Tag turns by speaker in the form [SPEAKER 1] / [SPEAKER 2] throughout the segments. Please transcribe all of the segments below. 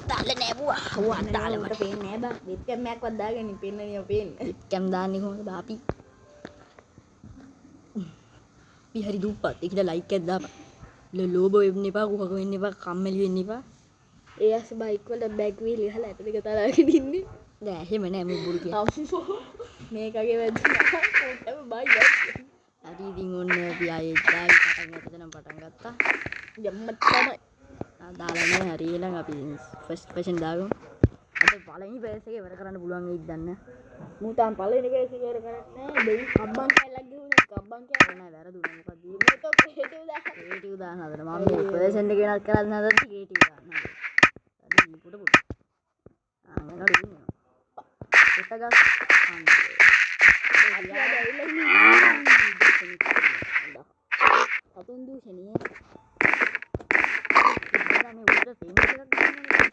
[SPEAKER 1] අදාළ නෑ බුවා. ඌ අදාළ
[SPEAKER 2] මට පේන්නේ නෑ බං. වෙබ් කැම් එකක්වත් දාගෙන පේන්නනිය පේන්නේ.
[SPEAKER 1] වෙබ් කැම් දාන්නේ කොහොමද බාපි? අපි හරි දුප්පත්. ඒකට ලයික් එකක් දාපන්. ලෝබ වෙන්න එපා, කුහක වෙන්න එපා, කම්මැලි වෙන්න එපා.
[SPEAKER 2] ඒ අස බයික් වල බෑග් වීල් ගහලා ඇතුලේ කතාලාගෙන ඉන්නේ.
[SPEAKER 1] නෑ එහෙම නෑ මම බොරු කියන්නේ.
[SPEAKER 2] මේකගේ වැදගත් පොට්ටම බයි.
[SPEAKER 1] හරි ඉතින් ඔන්න අපි ආයේ ඩ්‍රයිව් පටන් ගත්තා.
[SPEAKER 2] යම්මත් තමයි.
[SPEAKER 1] දාලා නෑ හරි එහෙනම් අපි ෆස්ට් පර්සන් දාගමු. අද පළවෙනි පේස් එක ඉවර කරන්න පුළුවන් වෙයිද දන්නේ නැහැ.
[SPEAKER 2] මූ තාම පළවෙනි පේස් එක ඉවර කරන්නේ නෑ. දෙවි කබ්බන් කැලක් ගිහුනේ කබ්බන් කැල
[SPEAKER 1] නෑ වැරදුනා මොකද
[SPEAKER 2] මේ තෝ ක්‍රියේටිව්
[SPEAKER 1] දාන්න හදන මම මේ පර්සන් එක වෙනස් කරන්න හදද්දි ක්‍රියේටිව් දාන්න හදන. හරි පුට ආ යනවා පුටගස් අතුන් දූෂණිය මේ උඩ ෆේමස් එකක් ගන්නවනේ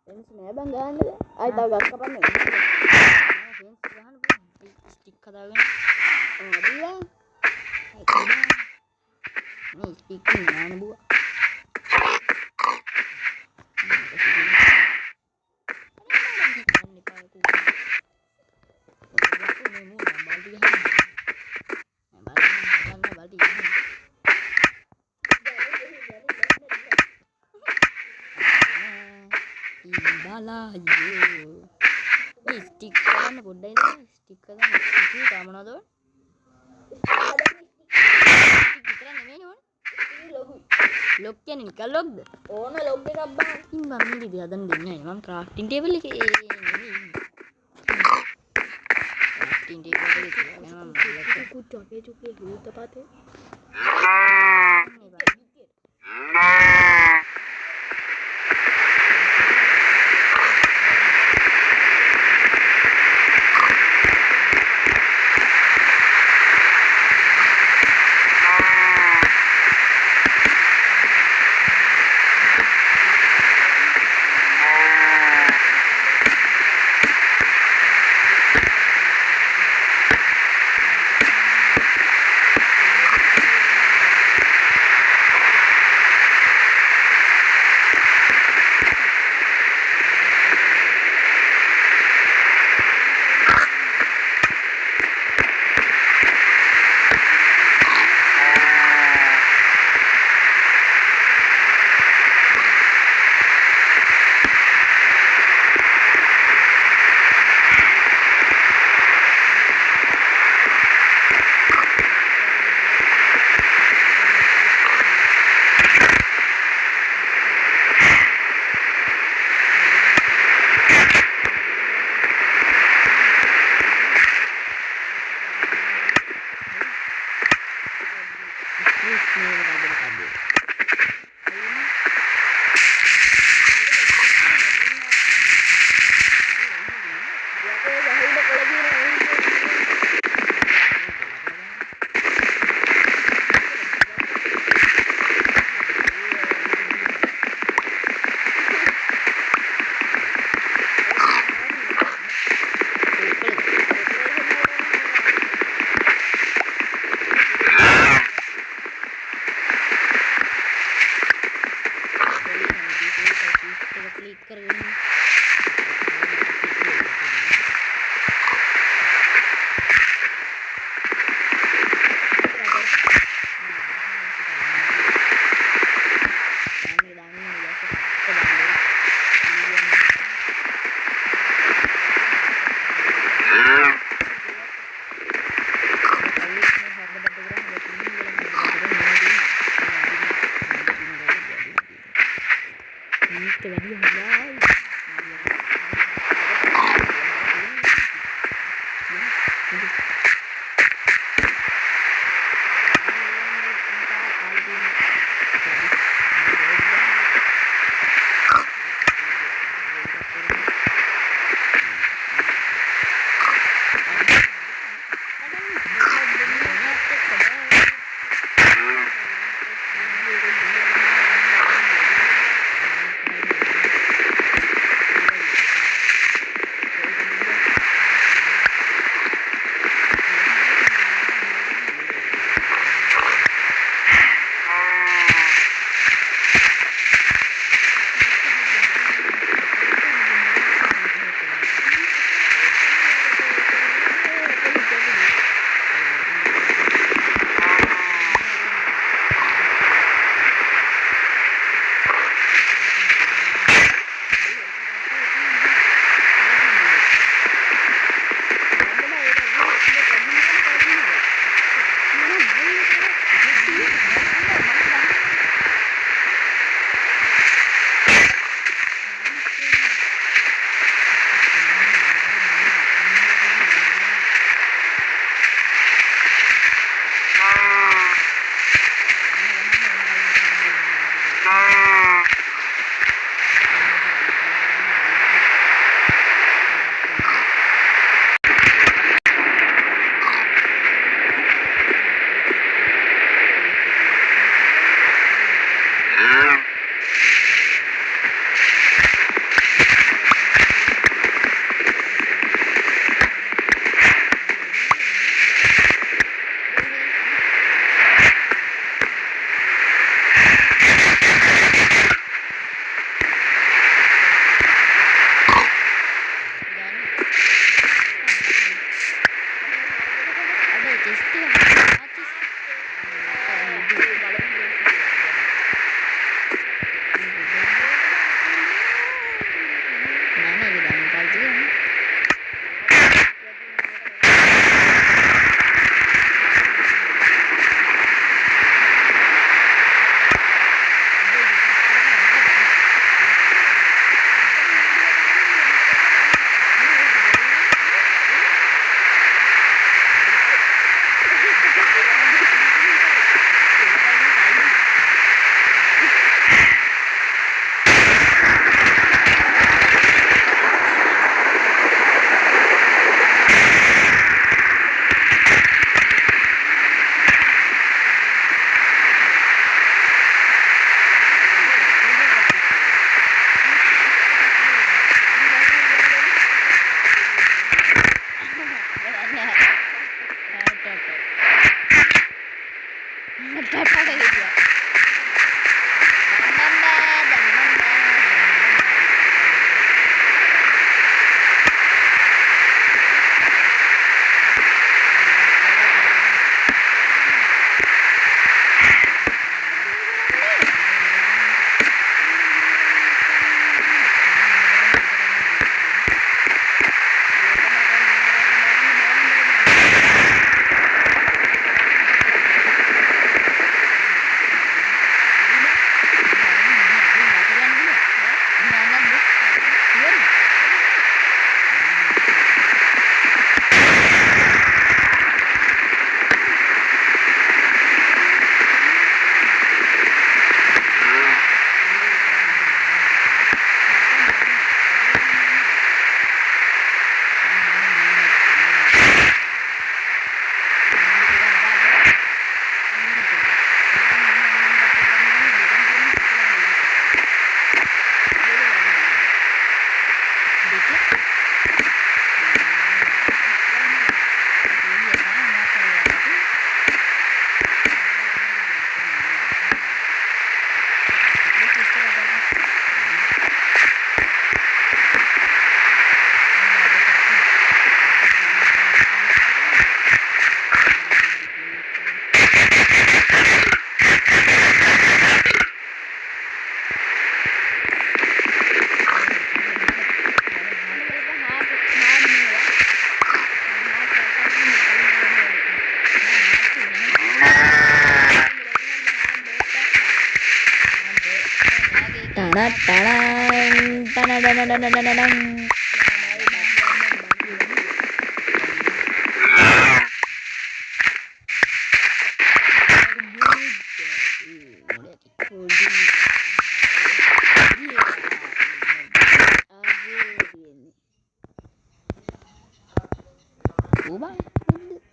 [SPEAKER 2] එන්ස් නෑ බං ගහන්නද ආයි තව ගස් කපන්න
[SPEAKER 1] ෆේමස් ගහන්න පුළුවන් ස්ටික් හදාගෙන
[SPEAKER 2] අදියා
[SPEAKER 1] මේ ස්ටික් නෑන බුවා ස්ටික් කරන්න පොඩ්ඩයි දාන්න ස්ටික් කරන්න ස්ටික් එක මොනවද විතර නෙමෙයි ඕන ලොක් කියන්නේ නිකන් ලොක්ද
[SPEAKER 2] ඕන ලොග් එකක් බං
[SPEAKER 1] ඉතින් මම මේ විදිහ හදන්න දෙන්නේ නැහැ මම ක්‍රාෆ්ටින් ටේබල් එකේ නෙමෙයි ක්‍රාෆ්ටින් ටේබල් එකේ තියනවා මම
[SPEAKER 2] චුකේ චුකේ හුත පාතේ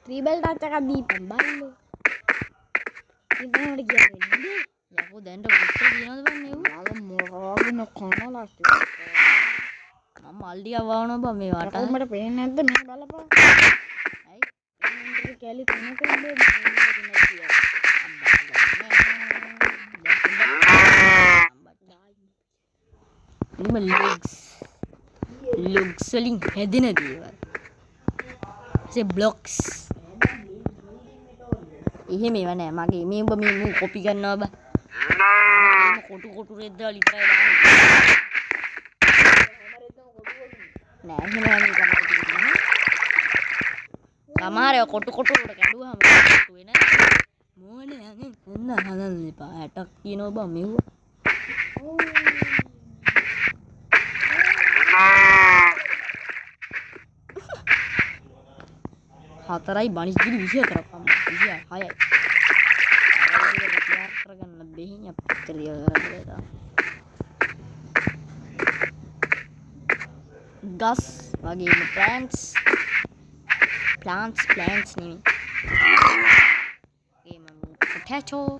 [SPEAKER 2] ත්‍රීබල් ටච් එකක් දීපන් බල්ලෝ. ඉතින් මොනවද කියන්නේ?
[SPEAKER 1] යකෝ දැන්ට කොච්චර දිනවද බං මේව?
[SPEAKER 2] මොරාගෙන කනලා
[SPEAKER 1] මම මල්ඩිය වවනවා බං මේ වට.
[SPEAKER 2] මට පේන්නේ නැද්ද මේ බලපන්.
[SPEAKER 1] ඇයි?
[SPEAKER 2] ඉන්ටර් කැලි තුනක ඉන්නේ කියලා.
[SPEAKER 1] නිම ලොග්ස් වලින් හැදෙන දේවල්. බ්ලොක්ස් එහෙම ඒවා නෑ මගේ මේ උඹ මේ මූ කොපි ගන්නවා බා කොටු රෙද්දලා විතරයි දාන්නේ නෑ එහෙම නෑ සමහර ඒවා කොටු වලට කැඩුවාම කොටු වෙන මොනේ යන්නේ එන්න හදන්න එපා 60ක් කියනවා බා මෙව්වා හතරයි බනිස්ගිරි 24ක් අම්ම 26යි තියාර කරගන්න බෙහෙන් අපිට කරලා ගස් වගේම plants නෙමෙයි ඒ මම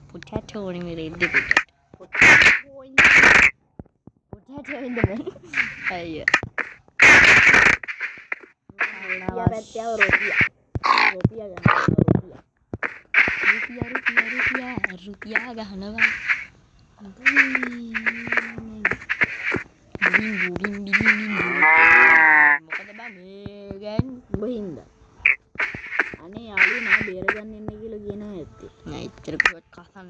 [SPEAKER 1] potato නෙමෙයි red potato in the moon අයියා
[SPEAKER 2] රුපියා
[SPEAKER 1] ගහනවා මොකද බා මේ ගෑන්
[SPEAKER 2] බහින්ද අනේ යාළුවෝ මම බේරගන්න එන්න කියලා කියනවා ඇත්තේ
[SPEAKER 1] නෑ ඉතර කොට කසන්න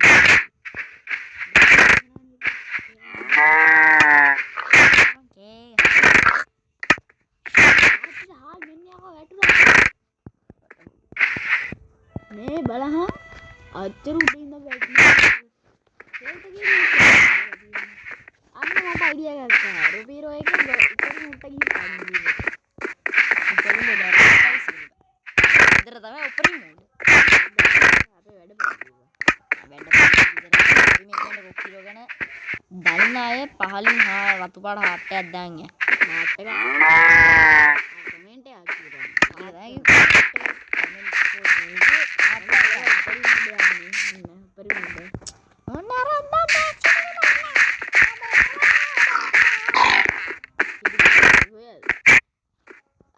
[SPEAKER 2] මේ බලහන් අච්චර උඩින් ඉඳන් වැටුණා අන්න මට අයිඩියා ගත්තා රුපිරෝ එක ඉතින් උට්ට ගිහින් පන්නේ
[SPEAKER 1] ඉතින් මොඩර් ප්‍රයිස් එක ඉතර තමයි උපරිම
[SPEAKER 2] අපේ වැඩ
[SPEAKER 1] මේ කියන්නේ කොක්කිලෝ ගැන දන්න අය පහලින් රතු පාට හાર્ට් එකක් දාන්න
[SPEAKER 2] මාත් එක කමෙන්ට් එකක් කියනවා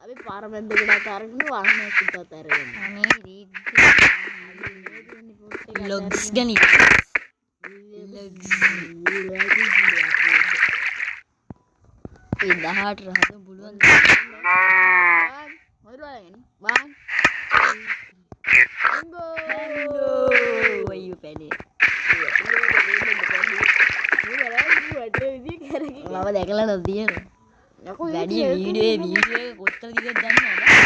[SPEAKER 2] අපි පාරමැද්ද ගඩක් අරගෙන වාහනයක් පිටත් අරගෙන
[SPEAKER 1] අනේ ලොග්ස් ගනි ඒ 18 රහද පුළුවන්
[SPEAKER 2] වන්
[SPEAKER 1] වයු පැනේ මම දැකලා නොදියන වැඩි වීඩියෝ එක කොච්චර දිගද දන්නේ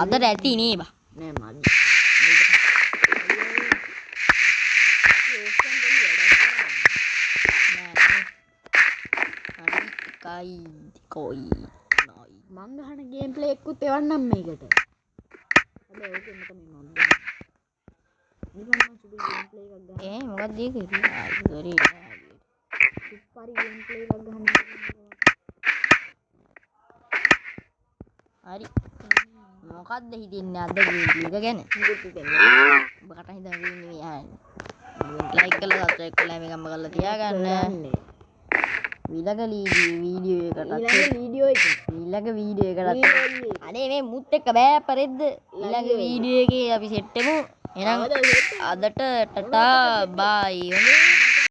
[SPEAKER 1] අද රැටි නේ බා
[SPEAKER 2] නෑ මදි
[SPEAKER 1] කයි කොයි නයි
[SPEAKER 2] මං ගහන ගේම් ප්ලේ එකකුත් එවන්නම් මේකට හැබැයි ඕකෙන් මට මේ මොන්ද නිකන් මම සුදු ගේම් ප්ලේ එකක් ගහන්න
[SPEAKER 1] මොකක්ද ඒක හරි
[SPEAKER 2] සුප්පරි ගේම් ප්ලේ එකක් ගහන්න
[SPEAKER 1] හරි මොකක්ද හිතන්නේ අද වීඩියෝ එක ගැන
[SPEAKER 2] මුකුත් හිතන්නේ
[SPEAKER 1] ඔබ කට හිතන්නේ නෙමෙයි අහන්නේ ලයික් කරලා සබ්ස්ක්‍රයිබ් කරලා මේකම කරලා තියාගන්න වීඩියෝ එකකට
[SPEAKER 2] වීඩියෝ එක
[SPEAKER 1] ඊළඟ වීඩියෝ එකකට අනේ මේ මුත් එක්ක බෑ පරෙද්ද ඊළඟ වීඩියෝ එකේ අපි සෙට් වෙමු එහෙනම් අදට ටටා බයි